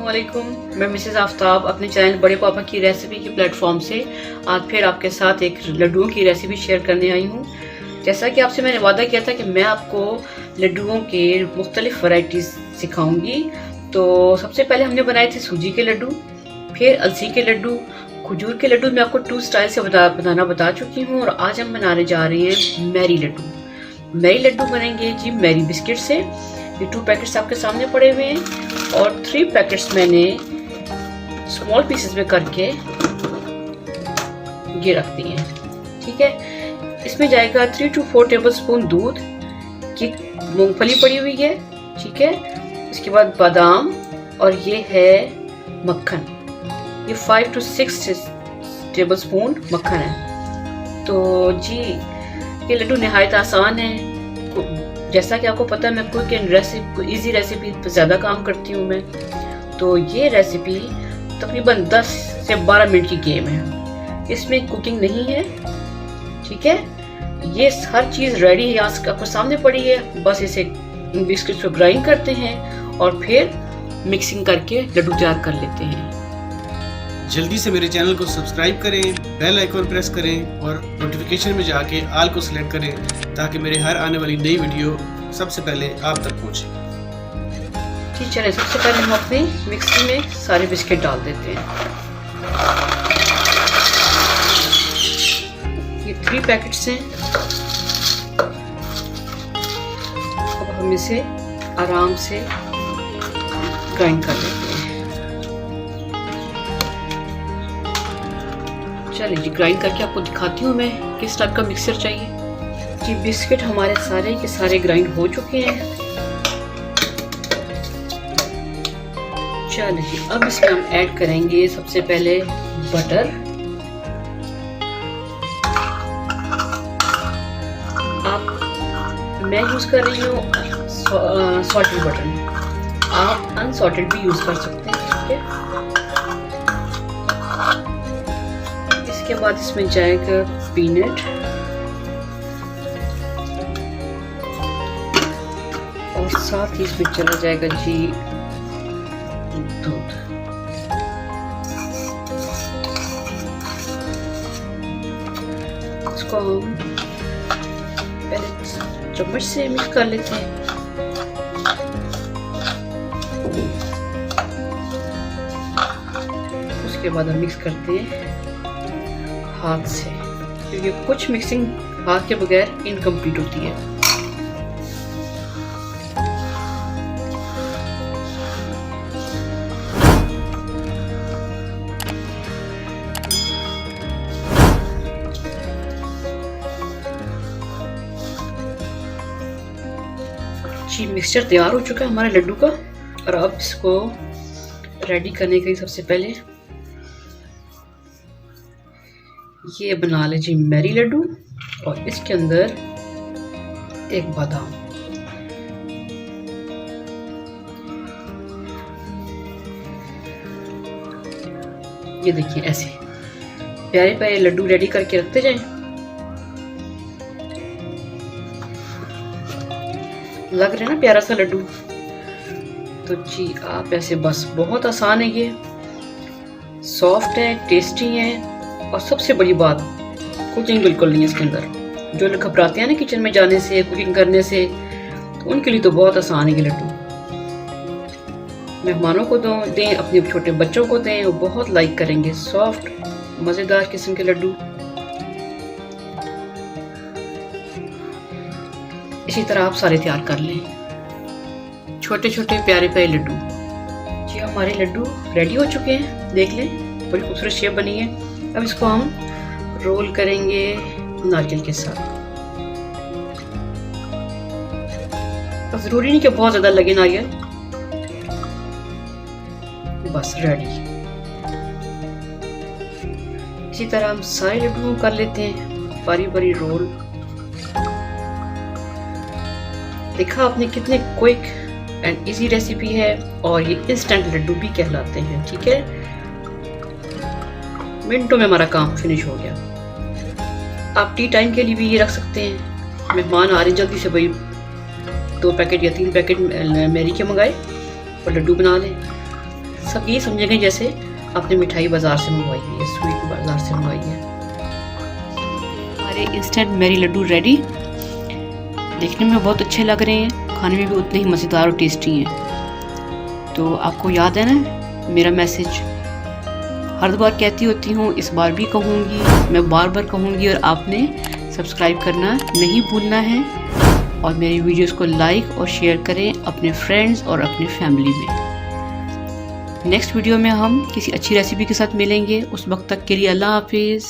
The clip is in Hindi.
अस्सलामुअलैकुम। मैं मिसेस आफ्ताब अपने चैनल बड़े पापा की रेसिपी के प्लेटफॉर्म से आज फिर आपके साथ एक लड्डुओं की रेसिपी शेयर करने आई हूँ। जैसा कि आपसे मैंने वादा किया था कि मैं आपको लड्डुओं के मुख्तलिफ वैरायटीज़ सिखाऊंगी। तो सबसे पहले हमने बनाए थे सूजी के लड्डू, फिर अलसी के लड्डू, खजूर के लड्डू मैं आपको 2 स्टाइल से बनाना बता चुकी हूँ। और आज हम बनाने जा रहे हैं मैरी लड्डू। मैरी लड्डू बनेंगे जी मैरी बिस्किट से। ये 2 पैकेट्स आपके सामने पड़े हुए हैं और 3 पैकेट्स मैंने स्मॉल पीसेस में करके ये रख दिए हैं। ठीक है, इसमें जाएगा 3 to 4 टेबलस्पून दूध की मूंगफली पड़ी हुई है। ठीक है, इसके बाद बादाम और ये है मक्खन। ये 5 to 6 टेबलस्पून मक्खन है। तो जी ये लड्डू नहायत आसान है। जैसा कि आपको पता है मैं quick and recipe easy recipe पर ज़्यादा काम करती हूँ मैं। तो ये रेसिपी तकरीबन 10 से 12 मिनट की गेम है, इसमें कुकिंग नहीं है। ठीक है, ये हर चीज़ रेडी है, आपको सामने पड़ी है। बस इसे बिस्किट को ग्राइंड करते हैं और फिर मिक्सिंग करके लड्डू तैयार कर लेते हैं। जल्दी से मेरे चैनल को सब्सक्राइब करें, बेल आइकन प्रेस करें और नोटिफिकेशन में जाके ऑल को सिलेक्ट करें ताकि मेरे हर आने वाली नई वीडियो सबसे पहले आप तक पहुंचे। ठीक, चलिए सबसे पहले हम अपनी मिक्सी में सारे बिस्किट डाल देते हैं। ये 3 पैकेट्स हैं। अब हम इसे आराम से ग्राइंड कर लेते हैं। चलिए जी ग्राइंड करके आपको दिखाती हूँ मैं किस टाइप का मिक्सर चाहिए। जी बिस्किट हमारे सारे के सारे ग्राइंड हो चुके हैं। चलिए जी अब इसमें हम ऐड करेंगे सबसे पहले बटर। मैं यूज कर रही हूँ सॉल्टेड बटर, आप अनसॉल्टेड भी यूज कर सकते हैं। ठीक है, इसके बाद इसमें जाएगा पीनट और साथ ही इसमें चला जाएगा जी दूध। इसको हम पहले चम्मच से मिक्स कर लेते हैं। उसके बाद हम मिक्स करते हैं हाथ से, क्योंकि कुछ मिक्सिंग हाथ के बगैर इनकम्प्लीट होती है। जी मिक्सचर तैयार हो चुका है हमारे लड्डू का। और अब इसको रेडी करने के लिए सबसे पहले ये बना ले जी मैरी लड्डू और इसके अंदर एक बादाम। ये देखिए ऐसे प्यारे प्यारे लड्डू रेडी करके रखते जाएं। लग रहा है ना प्यारा सा लड्डू। तो जी आप ऐसे बस बहुत आसान है, ये सॉफ्ट है, टेस्टी है और सबसे बड़ी बात कुकिंग बिल्कुल नहीं है इसके अंदर। जो लोग घबराते हैं ना किचन में जाने से, कुकिंग करने से, तो उनके लिए तो बहुत आसान है ये लड्डू। मेहमानों को दें, अपने छोटे बच्चों को दें, वो बहुत लाइक करेंगे। सॉफ्ट मज़ेदार किस्म के लड्डू। इसी तरह आप सारे तैयार कर लें, छोटे छोटे प्यारे प्यारे लड्डू। जी हमारे लड्डू रेडी हो चुके हैं, देख लें बड़ी खूबसूरत शेप बनी है। अब इसको हम रोल करेंगे नारियल के साथ। अब जरूरी नहीं कि बहुत ज्यादा लगे नारियल, बस रेडी। इसी तरह हम सारे लड्डू कर लेते हैं बारी बारी रोल। देखा आपने कितने क्विक एंड इजी रेसिपी है और ये इंस्टेंट लड्डू भी कहलाते हैं। ठीक है, मिनटों में हमारा काम फिनिश हो गया। आप टी टाइम के लिए भी ये रख सकते हैं। मेहमान आ रहे जल्दी से भाई 2 पैकेट या 3 पैकेट मैरी के मंगाए और लड्डू बना लें। सब ये समझेंगे जैसे आपने मिठाई बाज़ार से मंगवाई है, स्वीट बाज़ार से मंगवाई है। हमारे इंस्टेंट मैरी लड्डू रेडी। देखने में बहुत अच्छे लग रहे हैं, खाने में भी उतने ही मज़ेदार और टेस्टी हैं। तो आपको याद है ना मेरा मैसेज, हर बार कहती होती हूँ, इस बार भी कहूँगी, मैं बार बार कहूँगी, और आपने सब्सक्राइब करना नहीं भूलना है और मेरी वीडियोस को लाइक और शेयर करें अपने फ्रेंड्स और अपने फैमिली में। नेक्स्ट वीडियो में हम किसी अच्छी रेसिपी के साथ मिलेंगे। उस वक्त तक के लिए अल्लाह हाफिज़।